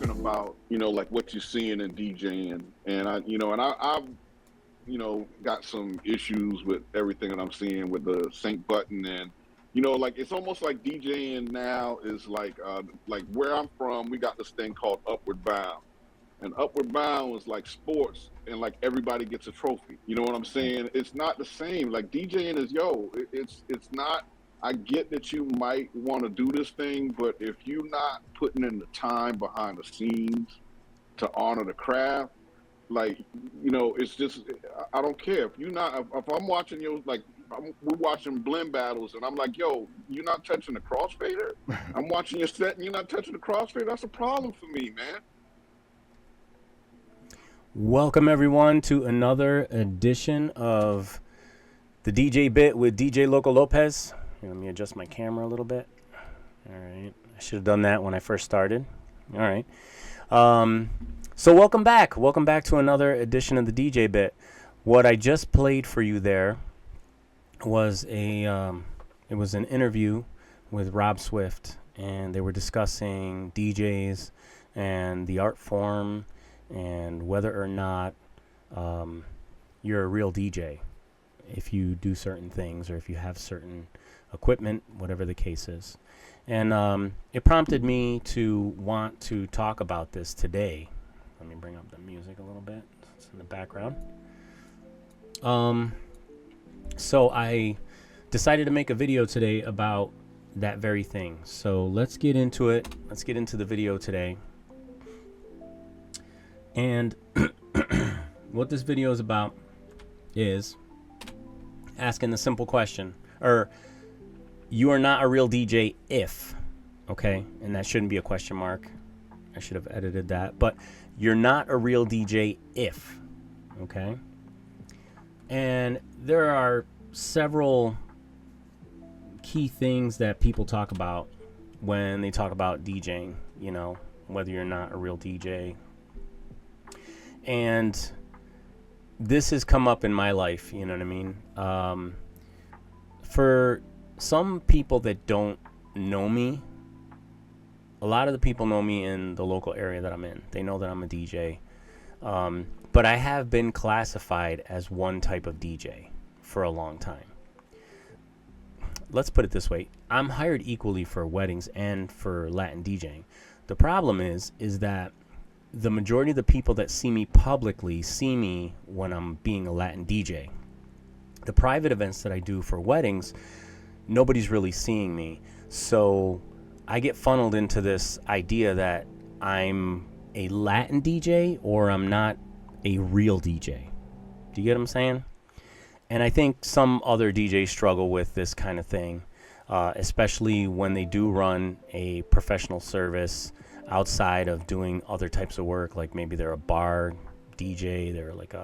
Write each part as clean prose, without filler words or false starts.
talking about, like what you're seeing in DJing, and I've got some issues with everything that I'm seeing with the sync button, and like it's almost like DJing now is like where I'm from, we got this thing called Upward Bound, and Upward Bound was like sports, and like everybody gets a trophy. You know what I'm saying? It's not the same. Like DJing is it's not. I get that you might want to do this thing, but if you're not putting in the time behind the scenes to honor the craft, like it's just I don't care if you're not. If I'm watching we're watching blend battles, and I'm like, yo, you're not touching the crossfader. I'm watching your set, and you're not touching the crossfader. That's a problem for me, man. Welcome everyone to another edition of the DJ Bit with DJ Loco Lopez. Here, let me adjust my camera a little bit. All right, I should have done that when I first started. All right. So welcome back. Welcome back to another edition of the DJ Bit. What I just played for you there was it was an interview with Rob Swift, and they were discussing DJs and the art form and whether or not you're a real DJ if you do certain things or if you have certain equipment, whatever the case is. And it prompted me to want to talk about this today. Let me bring up the music a little bit. It's in the background. So I decided to make a video today about that very thing. So let's get into it. Let's get into the video today. And what this video is about is asking the simple question, or you are not a real DJ if, okay? And that shouldn't be a question mark. I should have edited that. But you're not a real DJ if, okay? And there are several key things that people talk about when they talk about DJing, whether you're not a real DJ. And this has come up in my life, you know what I mean? For some people that don't know me, a lot of the people know me in the local area that I'm in. They know that I'm a DJ. But I have been classified as one type of DJ for a long time. Let's put it this way. I'm hired equally for weddings and for Latin DJing. The problem is that the majority of the people that see me publicly see me when I'm being a Latin DJ. The private events that I do for weddings, nobody's really seeing me. So I get funneled into this idea that I'm a Latin DJ or I'm not a real DJ. Do you get what I'm saying? And I think some other DJs struggle with this kind of thing, especially when they do run a professional service outside of doing other types of work, like maybe they're a bar DJ, they're like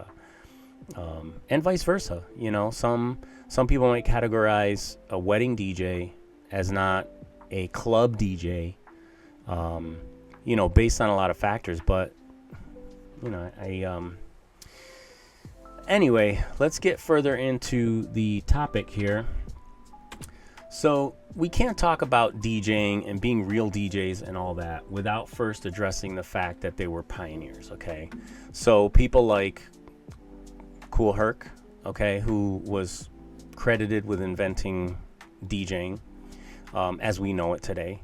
and vice versa. Some people might categorize a wedding DJ as not a club DJ, based on a lot of factors. But anyway, let's get further into the topic here. So we can't talk about DJing and being real DJs and all that without first addressing the fact that they were pioneers, okay? So people like Kool Herc, okay, who was credited with inventing DJing as we know it today.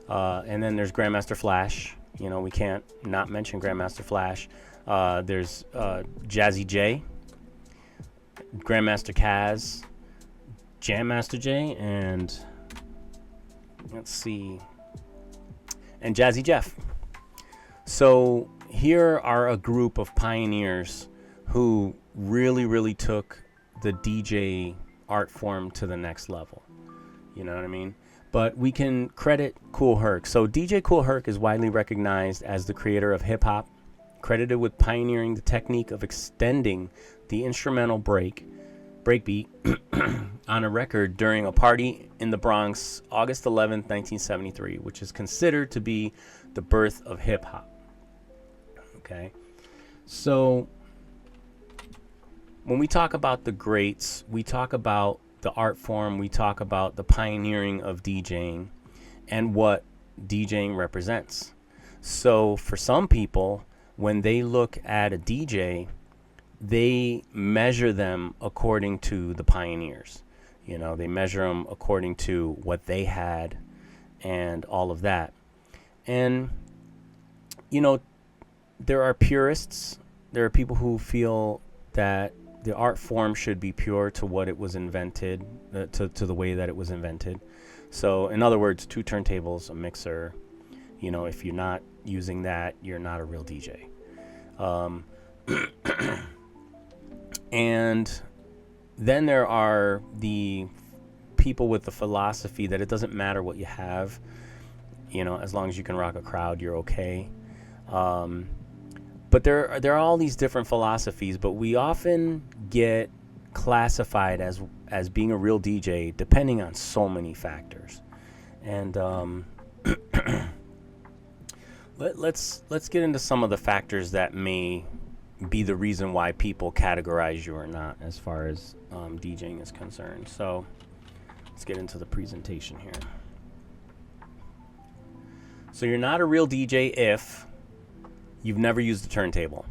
And then there's Grandmaster Flash. We can't not mention Grandmaster Flash. There's Jazzy J, Grandmaster Kaz, Jam Master J, and let's see, and Jazzy Jeff. So here are a group of pioneers who really, really took the DJ art form to the next level. You know what I mean? But we can credit Kool Herc. So DJ Kool Herc is widely recognized as the creator of hip-hop, credited with pioneering the technique of extending the instrumental breakbeat on a record during a party in the Bronx, August 11th, 1973, which is considered to be the birth of hip-hop. Okay? So when we talk about the greats, we talk about the art form, we talk about the pioneering of DJing and what DJing represents. So for some people, when they look at a DJ, they measure them according to the pioneers. You know, they measure them according to what they had and all of that. And, you know, there are purists. There are people who feel that the art form should be pure to what it was invented, to the way that it was invented. So, in other words, 2 turntables, a mixer. You know, if you're not using that, you're not a real DJ. And then there are the people with the philosophy that it doesn't matter what you have, you know, as long as you can rock a crowd, you're okay. But there are all these different philosophies, but we often get classified as being a real DJ depending on so many factors. And let's get into some of the factors that may be the reason why people categorize you or not as far as DJing is concerned. So let's get into the presentation here. So you're not a real DJ if you've never used a turntable.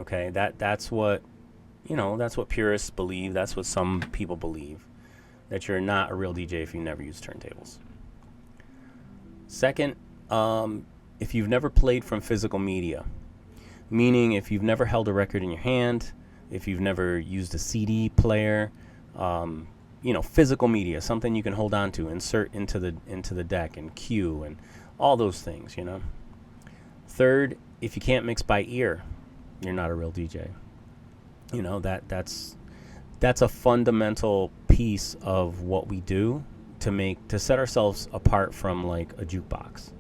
Okay, that's what, you know, that's what purists believe. That's what some people believe, that you're not a real DJ if you never used turntables. Second, if you've never played from physical media, meaning if you've never held a record in your hand, if you've never used a CD player, you know, physical media, something you can hold on to, insert into the deck and cue and all those things, you know. Third, if you can't mix by ear, you're not a real DJ. You know, that's a fundamental piece of what we do to set ourselves apart from like a jukebox,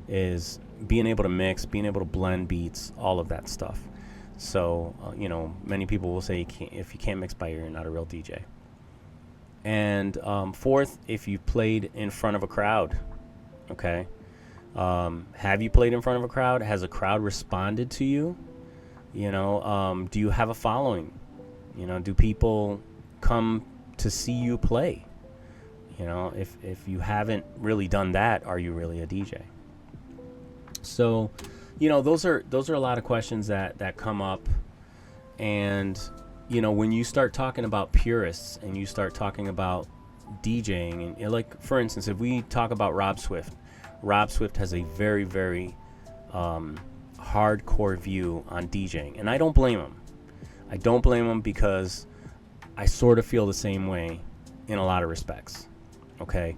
is being able to mix, being able to blend beats, all of that stuff. So, you know, many people will say if you can't mix by ear, you're not a real DJ. And fourth, if you've played in front of a crowd, okay? Have you played in front of a crowd? Has a crowd responded to you? You know, do you have a following? You know, do people come to see you play? You know, if you haven't really done that, are you really a DJ? So, you know, those are a lot of questions that come up. And, you know, when you start talking about purists and you start talking about DJing, and, you know, like, for instance, if we talk about Rob Swift has a very, very hardcore view on DJing. And I don't blame him. Because I sort of feel the same way in a lot of respects. Okay.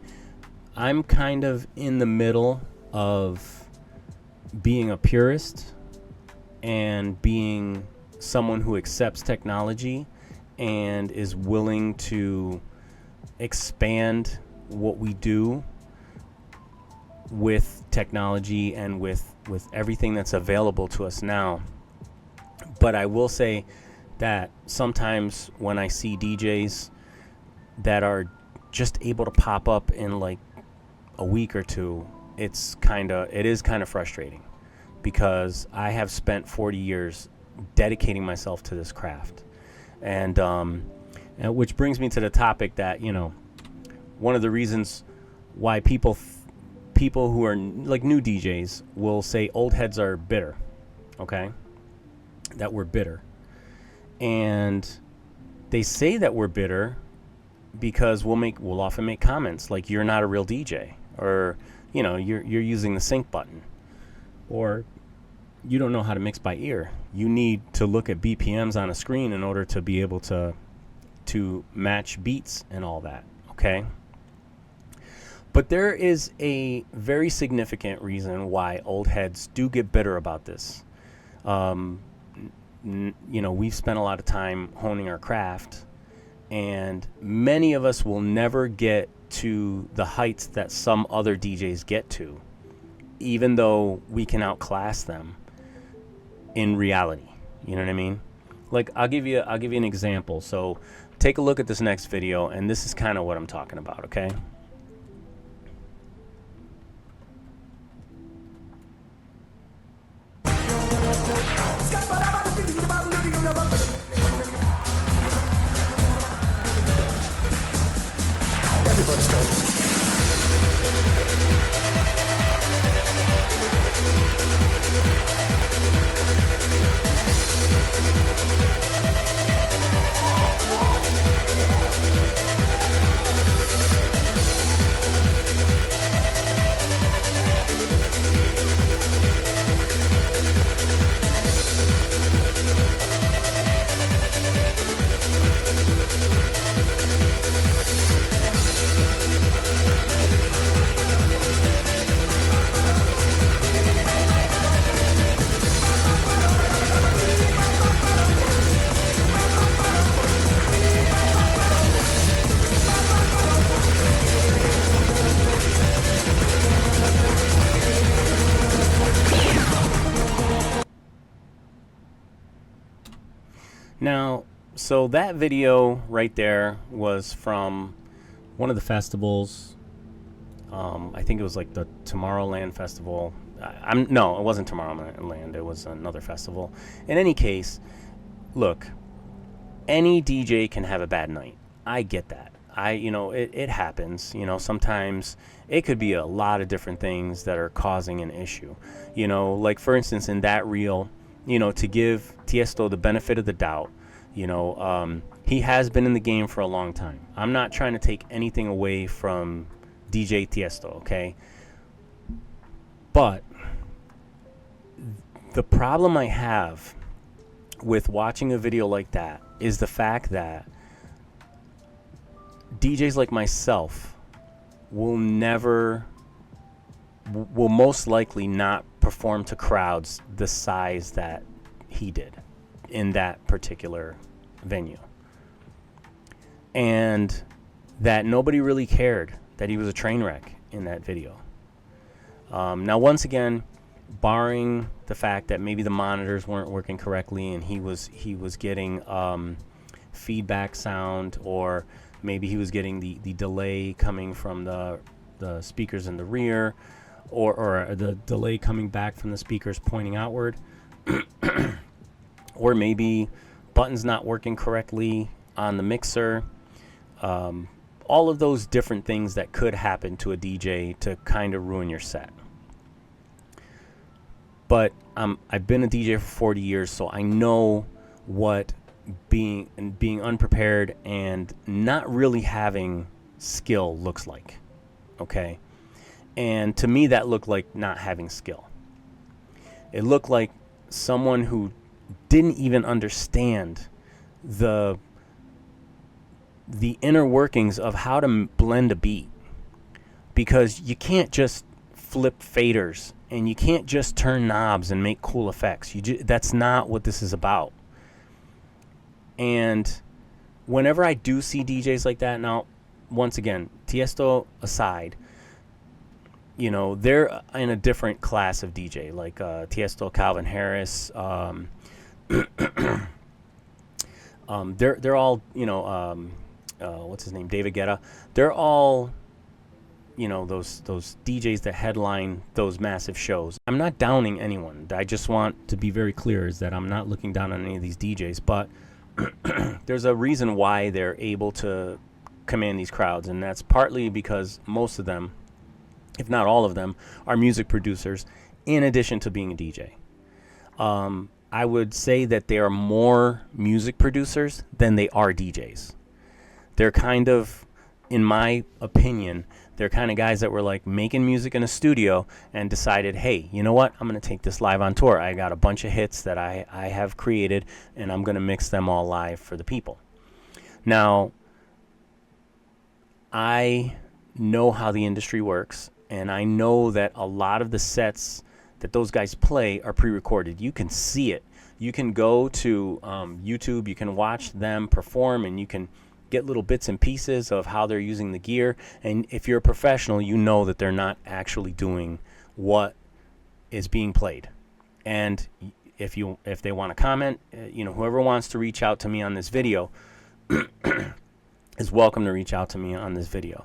I'm kind of in the middle of being a purist and being someone who accepts technology and is willing to expand what we do with technology and with everything that's available to us now. But I will say that sometimes when I see DJs that are just able to pop up in like a week or two, it is kind of frustrating, because I have spent 40 years dedicating myself to this craft. And which brings me to the topic that, you know, one of the reasons why people who are like new DJs will say old heads are bitter, okay? That we're bitter. And they say that we're bitter because we'll often make comments like, you're not a real DJ, or, you know, you're using the sync button, or you don't know how to mix by ear. You need to look at BPMs on a screen in order to be able to match beats and all that, okay? But there is a very significant reason why old heads do get bitter about this. You know, we've spent a lot of time honing our craft, and many of us will never get to the heights that some other DJs get to, even though we can outclass them in reality. You know what I mean? Like, I'll give you an example. So take a look at this next video, and this is kind of what I'm talking about, okay? So that video right there was from one of the festivals. I think it was like the Tomorrowland Festival. No, it wasn't Tomorrowland. It was another festival. In any case, look, any DJ can have a bad night. I get that. It happens. Sometimes it could be a lot of different things that are causing an issue. Like for instance, in that reel, to give Tiesto the benefit of the doubt, he has been in the game for a long time. I'm not trying to take anything away from DJ Tiesto, okay? But the problem I have with watching a video like that is the fact that DJs like myself will most likely not perform to crowds the size that he did in that particular venue. And that nobody really cared that he was a train wreck in that video. Now, once again, barring the fact that maybe the monitors weren't working correctly and he was getting feedback sound, or maybe he was getting the delay coming from the speakers in the rear, or the delay coming back from the speakers pointing outward, or maybe buttons not working correctly on the mixer. All of those different things that could happen to a DJ to kind of ruin your set. But I've been a DJ for 40 years, so I know what being unprepared and not really having skill looks like. Okay? And to me, that looked like not having skill. It looked like someone who didn't even understand the inner workings of how to blend a beat, because you can't just flip faders and you can't just turn knobs and make cool effects. That's not what this is about. And whenever I do see DJs like that, now once again, Tiesto aside, they're in a different class of DJ, like Tiesto, Calvin Harris, they're all, what's his name, David Guetta. They're all, those DJs that headline those massive shows. I'm not downing anyone. I just want to be very clear is that I'm not looking down on any of these DJs, but there's a reason why they're able to command these crowds, and that's partly because most of them, if not all of them, are music producers in addition to being a DJ. I would say that they are more music producers than they are DJs. They're kind of, in my opinion, they're kind of guys that were like making music in a studio and decided, hey, you know what? I'm going to take this live on tour. I got a bunch of hits that I have created, and I'm going to mix them all live for the people. Now, I know how the industry works, and I know that a lot of the sets that those guys play are pre-recorded. You can see it. You can go to YouTube, you can watch them perform, and you can get little bits and pieces of how they're using the gear. And if you're a professional, you know that they're not actually doing what is being played. And if they want to comment, whoever wants to reach out to me on this video is welcome to reach out to me on this video.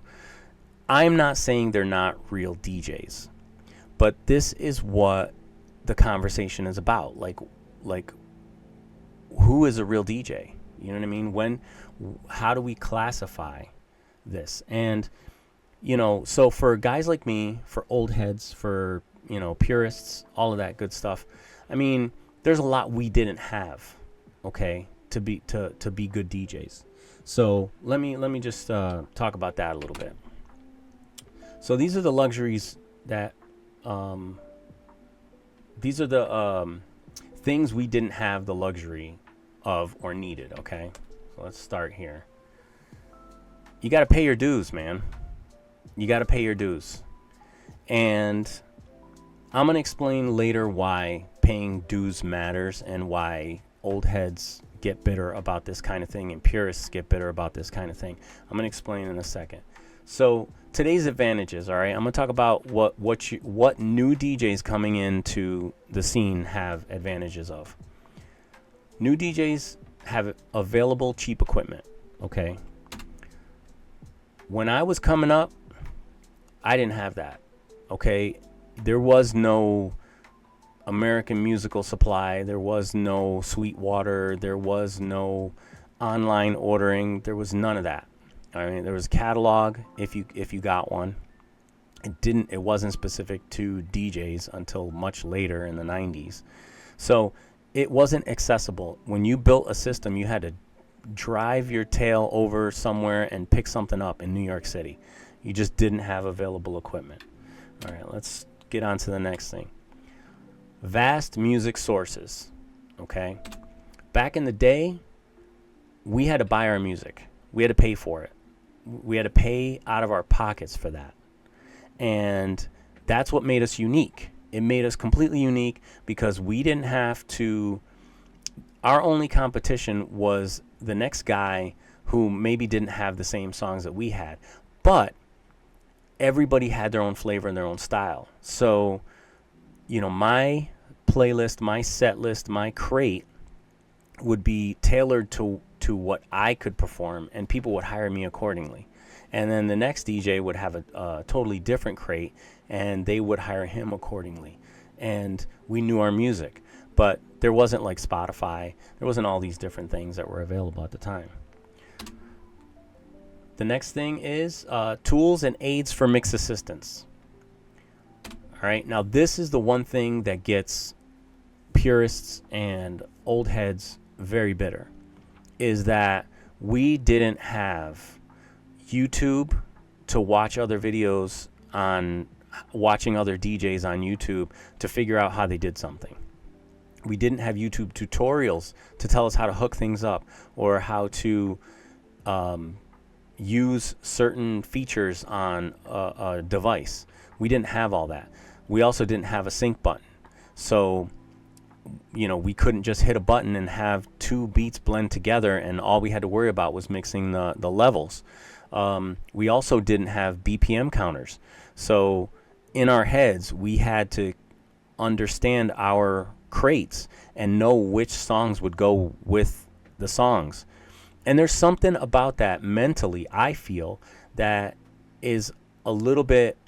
I'm not saying they're not real DJs, but this is what the conversation is about. Like who is a real DJ? You know what I mean? How do we classify this? And, so for guys like me, for old heads, for, purists, all of that good stuff, I mean, there's a lot we didn't have, okay, to be good DJs. So let me just talk about that a little bit. So these are the luxuries that, these are the things we didn't have the luxury of or needed, okay? So let's start here. You got to pay your dues, man. You got to pay your dues. And I'm going to explain later why paying dues matters and why old heads get bitter about this kind of thing and purists get bitter about this kind of thing. I'm going to explain in a second. So today's advantages, all right? I'm going to talk about what new DJs coming into the scene have advantages of. New DJs have available cheap equipment. Okay. When I was coming up, I didn't have that. Okay. There was no American Musical Supply. There was no Sweetwater. There was no online ordering. There was none of that. I mean, there was a catalog if you got one. It wasn't specific to DJs until much later in the 90s. So it wasn't accessible. When you built a system, you had to drive your tail over somewhere and pick something up in New York City. You just didn't have available equipment. All right, let's get on to the next thing. Vast music sources. Okay. Back in the day, we had to buy our music. We had to pay for it. We had to pay out of our pockets for that. And that's what made us unique. It made us completely unique because we didn't have to. Our only competition was the next guy who maybe didn't have the same songs that we had. But everybody had their own flavor and their own style. So, my playlist, my set list, my crate would be tailored to what I could perform, and people would hire me accordingly. And then the next DJ would have a totally different crate, and they would hire him accordingly. And we knew our music. But there wasn't like Spotify. There wasn't all these different things that were available at the time. The next thing is tools and aids for mix assistance. All right. Now, this is the one thing that gets purists and old heads very bitter, is that we didn't have YouTube to watch other videos on watching other DJs on YouTube to figure out how they did something. We didn't have YouTube tutorials to tell us how to hook things up or how to use certain features on a device. We didn't have all that. We also didn't have a sync button. So, we couldn't just hit a button and have two beats blend together, and all we had to worry about was mixing the levels. We also didn't have BPM counters. So in our heads, we had to understand our crates and know which songs would go with the songs. And there's something about that mentally, I feel, that is a little bit,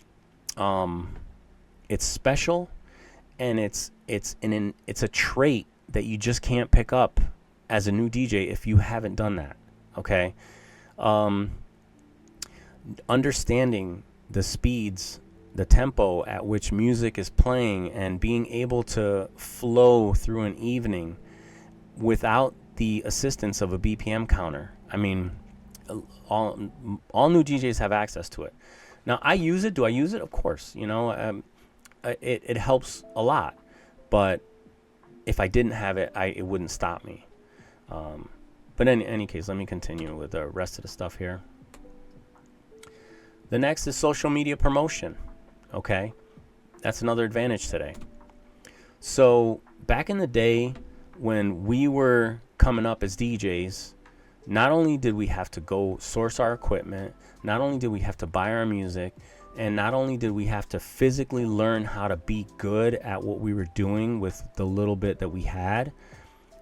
it's special, and it's a trait that you just can't pick up as a new DJ if you haven't done that. Okay. Understanding the speeds, the tempo at which music is playing, and being able to flow through an evening without the assistance of a BPM counter. I mean, all new DJs have access to it. Now, I use it. Do I use it? Of course. It helps a lot. But if I didn't have it, it wouldn't stop me. But in any case, let me continue with the rest of the stuff here. The next is social media promotion. Okay, that's another advantage today. So back in the day when we were coming up as DJs, not only did we have to go source our equipment, not only did we have to buy our music, and not only did we have to physically learn how to be good at what we were doing with the little bit that we had,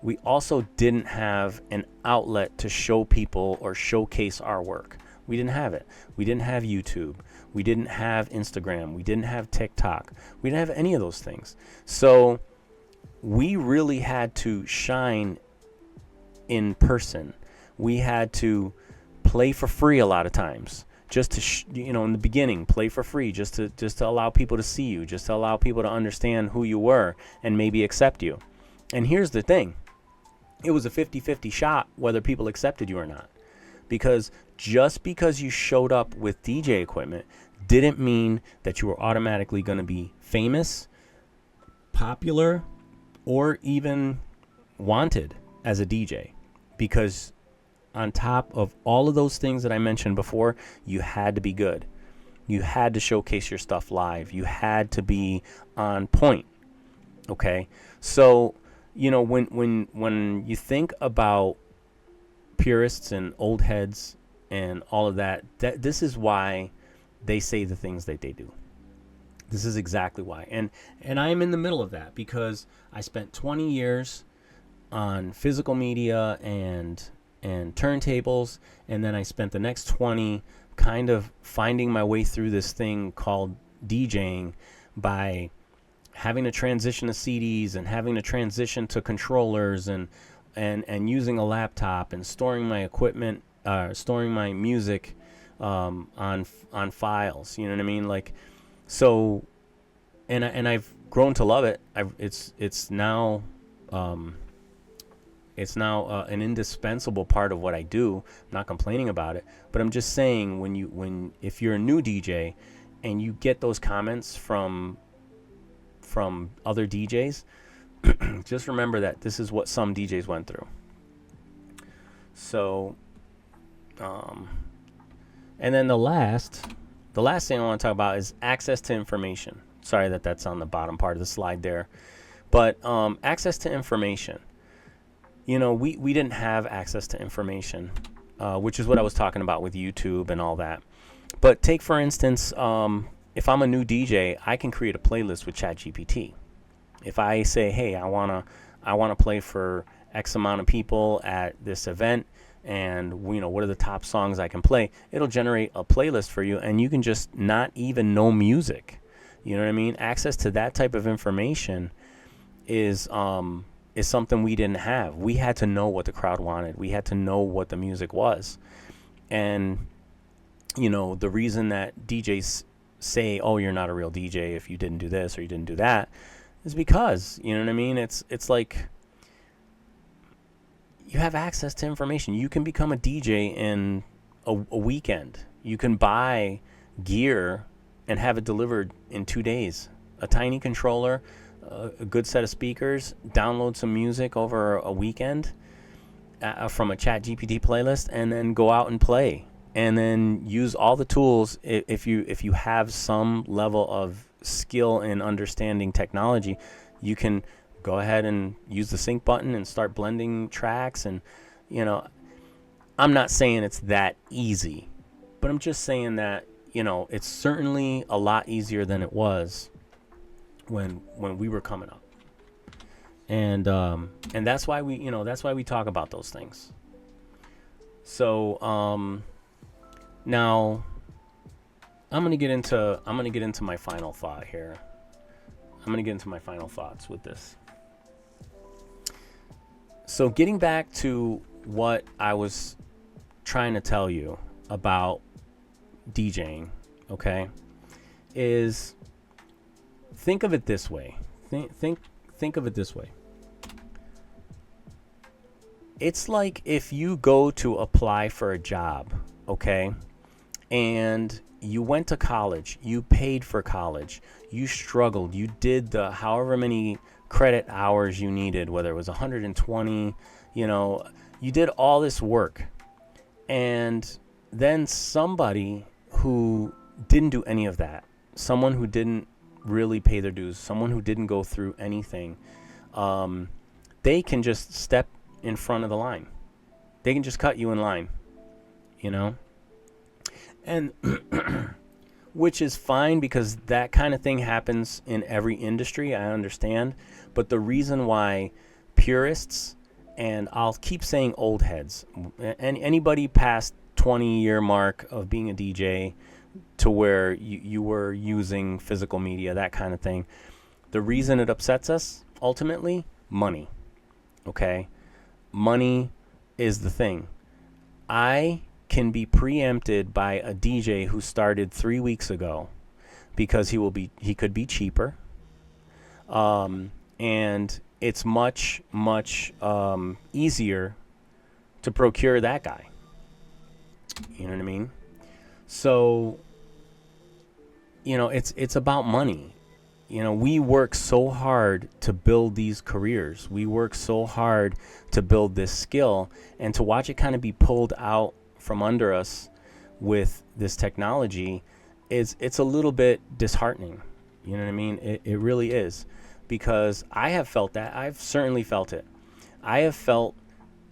we also didn't have an outlet to show people or showcase our work. We didn't have it. We didn't have YouTube. We didn't have Instagram. We didn't have TikTok. We didn't have any of those things. So we really had to shine in person. We had to play for free a lot of times. Just to, in the beginning, play for free, just to allow people to see you, just to allow people to understand who you were and maybe accept you. And here's the thing. It was a 50-50 shot whether people accepted you or not. Because just because you showed up with DJ equipment didn't mean that you were automatically going to be famous, popular, or even wanted as a DJ. Because on top of all of those things that I mentioned before, you had to be good. You had to showcase your stuff live. You had to be on point. Okay? So, when you think about purists and old heads and all of that, this is why they say the things that they do. This is exactly why. And I am in the middle of that because I spent 20 years on physical media and turntables, and then I spent the next 20 kind of finding my way through this thing called DJing by having to transition to CDs and having to transition to controllers and using a laptop and storing my equipment, storing my music on files. You know what I mean? Like, so, and I've grown to love it. It's now an indispensable part of what I do. I'm not complaining about it, but I'm just saying if you're a new DJ and you get those comments from other DJs, just remember that this is what some DJs went through. So, and then the last thing I want to talk about is access to information. Sorry that's on the bottom part of the slide there, but access to information. You know, we didn't have access to information, which is what I was talking about with YouTube and all that. But take, for instance, if I'm a new DJ, I can create a playlist with ChatGPT. If I say, hey, I wanna play for X amount of people at this event, and you know, what are the top songs I can play, it'll generate a playlist for you, and you can just not even know music. You know what I mean? Access to that type of information is something we didn't have. We had to know what the crowd wanted. We had to know what the music was. And, you know, the reason that DJs say, oh, you're not a real DJ if you didn't do this or you didn't do that, is because, you know what I mean? It's like you have access to information. You can become a DJ in a weekend. You can buy gear and have it delivered in 2 days. A tiny controller, a good set of speakers, download some music over a weekend from a ChatGPT playlist, and then go out and play. And then use all the tools. If you have some level of skill in understanding technology, you can go ahead and use the sync button and start blending tracks. And, you know, I'm not saying it's that easy, but I'm just saying that, you know, it's certainly a lot easier than it was when we were coming up. And that's why we talk about those things. So now I'm gonna get into my final thought here. I'm gonna get into my final thoughts with this. So getting back to what I was trying to tell you about DJing, okay, is think of it this way. Think of it this way. It's like if you go to apply for a job, okay, and you went to college, you paid for college, you struggled, you did the however many credit hours you needed, whether it was 120, you know, you did all this work, and then somebody who didn't do any of that, someone who didn't really pay their dues, someone who didn't go through anything, they can just step in front of the line. They can just cut you in line, you know? And which is fine, because that kind of thing happens in every industry, I understand. But the reason why purists, and I'll keep saying old heads, and anybody past 20-year mark of being a DJ to where you were using physical media, that kind of thing, the reason it upsets us, ultimately, money. Okay? Money is the thing. I can be preempted by a DJ who started 3 weeks ago because he could be cheaper, and it's much easier to procure that guy. You know what I mean? So, you know, it's about money. You know, we work so hard to build these careers. We work so hard to build this skill, and to watch it kind of be pulled out from under us with this technology it's a little bit disheartening. You know what I mean? It really is, because I have felt that. I've certainly felt it. I have felt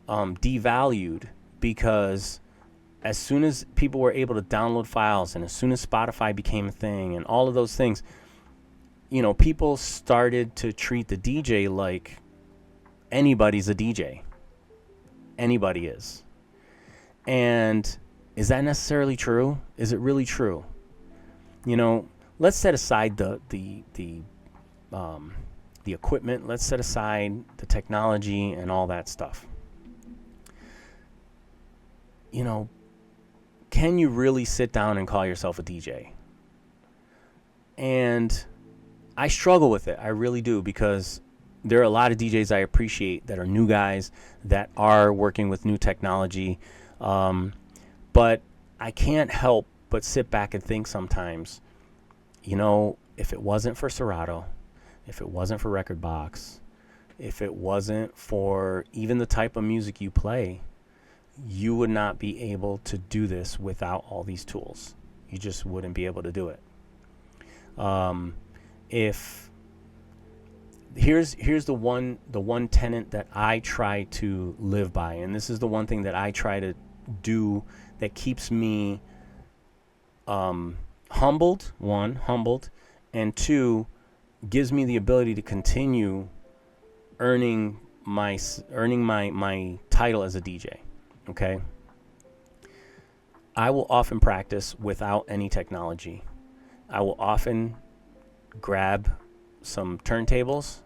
devalued, because as soon as people were able to download files, and as soon as Spotify became a thing, and all of those things, you know, people started to treat the DJ like anybody's a DJ. Anybody is. And is that necessarily true? Is it really true? You know, let's set aside the equipment. Let's set aside the technology and all that stuff. You know, can you really sit down and call yourself a DJ? And I struggle with it. I really do, because there are a lot of DJs I appreciate that are new guys that are working with new technology. But I can't help but sit back and think sometimes, you know, if it wasn't for Serato, if it wasn't for Record Box, if it wasn't for even the type of music you play, you would not be able to do this without all these tools. You just wouldn't be able to do it. If here's the one tenet that I try to live by, and this is the one thing that I try to do that keeps me humbled, and two, gives me the ability to continue earning my title as a DJ. Okay, I will often practice without any technology. I will often grab some turntables.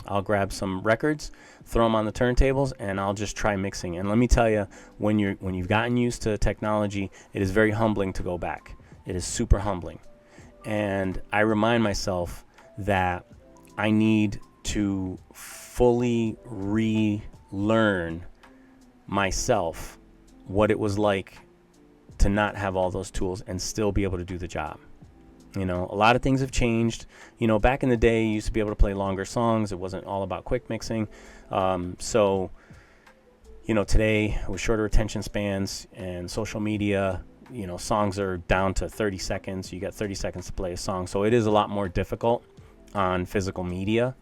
I'll grab some records, throw them on the turntables, and I'll just try mixing. And let me tell you, when you've gotten used to technology, it is very humbling to go back. It is super humbling. And I remind myself that I need to fully relearn myself what it was like to not have all those tools and still be able to do the job. You know, a lot of things have changed. You know, back in the day, you used to be able to play longer songs. It wasn't all about quick mixing. So, you know, today with shorter attention spans and social media, you know, songs are down to 30 seconds. You got 30 seconds to play a song. So it is a lot more difficult on physical media.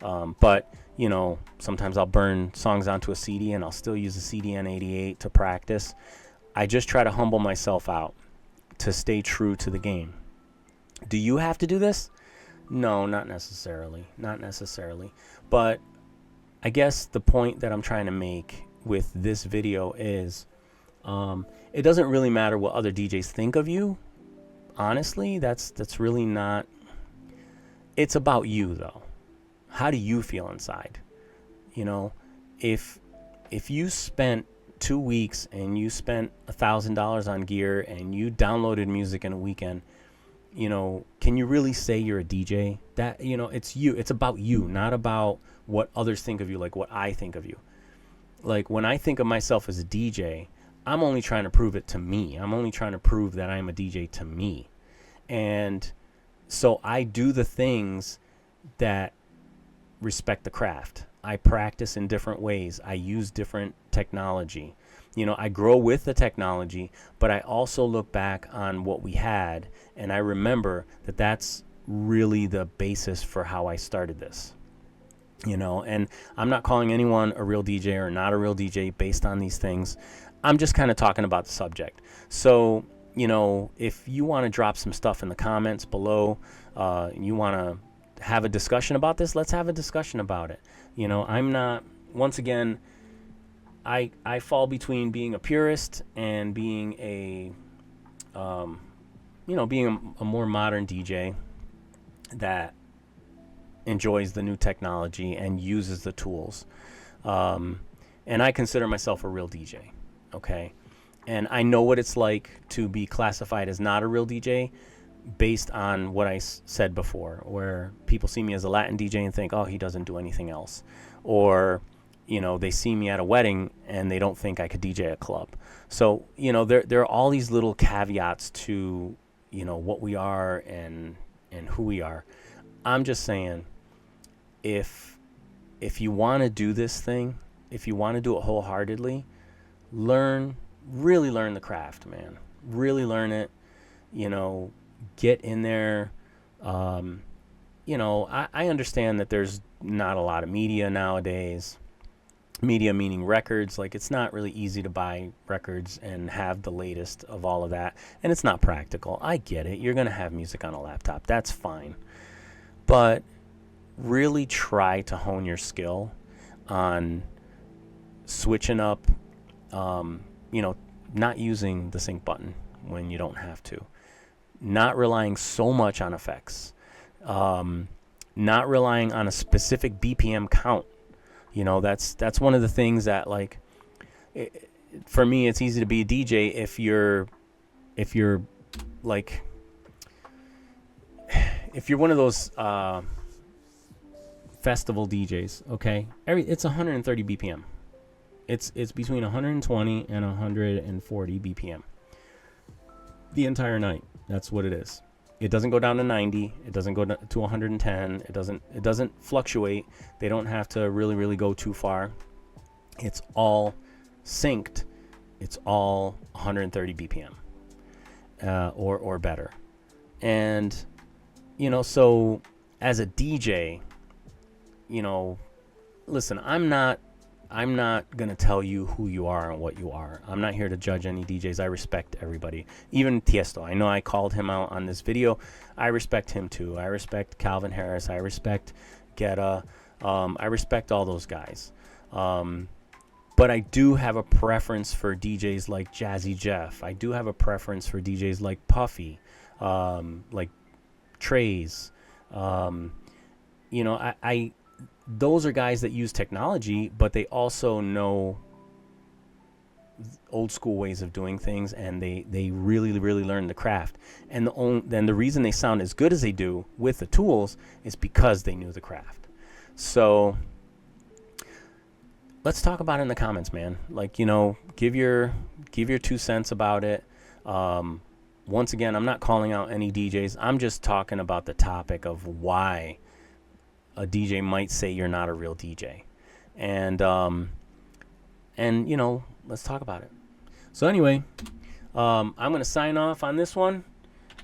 But, you know, sometimes I'll burn songs onto a CD and I'll still use a CDN88 to practice. I just try to humble myself out to stay true to the game. Do you have to do this? No, not necessarily. Not necessarily. But I guess the point that I'm trying to make with this video is it doesn't really matter what other DJs think of you. Honestly, that's really not. It's about you, though. How do you feel inside? You know, if you spent 2 weeks and you spent $1,000 on gear and you downloaded music in a weekend, you know, can you really say you're a DJ? That, you know, it's you. It's about you, not about what others think of you, like what I think of you. Like when I think of myself as a DJ, I'm only trying to prove it to me. I'm only trying to prove that I'm a DJ to me. And so I do the things that respect the craft. I practice in different ways. I use different technology. You know, I grow with the technology, but I also look back on what we had, and I remember that that's really the basis for how I started this. You know, and I'm not calling anyone a real DJ or not a real DJ based on these things. I'm just kind of talking about the subject. So, you know, if you want to drop some stuff in the comments below, you want to have a discussion about this, let's have a discussion about it. You know, I'm not, once again, I fall between being a purist and being a, being a more modern DJ that enjoys the new technology and uses the tools. And I consider myself a real DJ, okay? And I know what it's like to be classified as not a real DJ based on what I said before, where people see me as a Latin DJ and think, oh, he doesn't do anything else. Or, you know, they see me at a wedding and they don't think I could DJ a club. So, you know, there are all these little caveats to, you know, what we are and who we are. I'm just saying, if you want to do this thing, if you want to do it wholeheartedly, really learn the craft, man. Really learn it. You know, get in there. You know, I understand that there's not a lot of media nowadays. Media meaning records. Like, it's not really easy to buy records and have the latest of all of that. And it's not practical. I get it. You're going to have music on a laptop. That's fine. But really try to hone your skill on switching up, not using the sync button when you don't have to, not relying so much on effects, not relying on a specific BPM count. That's one of the things that, like, for me, it's easy to be a DJ if you're like, if you're one of those festival DJs, okay? It's 130 BPM. It's between 120 and 140 BPM the entire night. That's what it is. It doesn't go down to 90. It doesn't go to 110. It doesn't fluctuate. They don't have to really go too far. It's all synced. It's all 130 BPM or better. And so as a DJ, listen, I'm not going to tell you who you are and what you are. I'm not here to judge any DJs. I respect everybody. Even Tiesto. I know I called him out on this video. I respect him too. I respect Calvin Harris. I respect Guetta. I respect all those guys. But I do have a preference for DJs like Jazzy Jeff. I do have a preference for DJs like Puffy, like Trays. Those are guys that use technology, but they also know old school ways of doing things, and they really learn the craft. And then the reason they sound as good as they do with the tools is because they knew the craft. So let's talk about it in the comments, man. Like, give your 2 cents about it. Once again, I'm not calling out any DJs. I'm just talking about the topic of why a DJ might say you're not a real DJ. And let's talk about it. So anyway, I'm going to sign off on this one.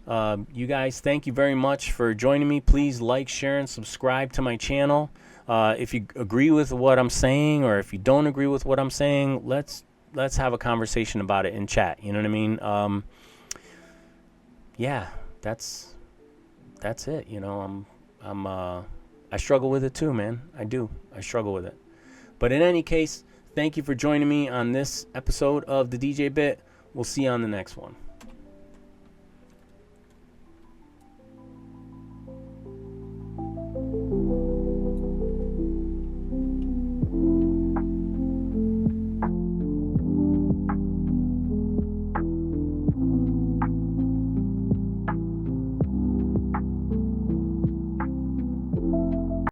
You guys, thank you very much for joining me. Please like, share, and subscribe to my channel. If you agree with what I'm saying, or if you don't agree with what I'm saying, let's have a conversation about it in chat. You know what I mean? Yeah, that's it. I struggle with it too, man. I do. I struggle with it. But in any case, thank you for joining me on this episode of the DJ Bit. We'll see you on the next one.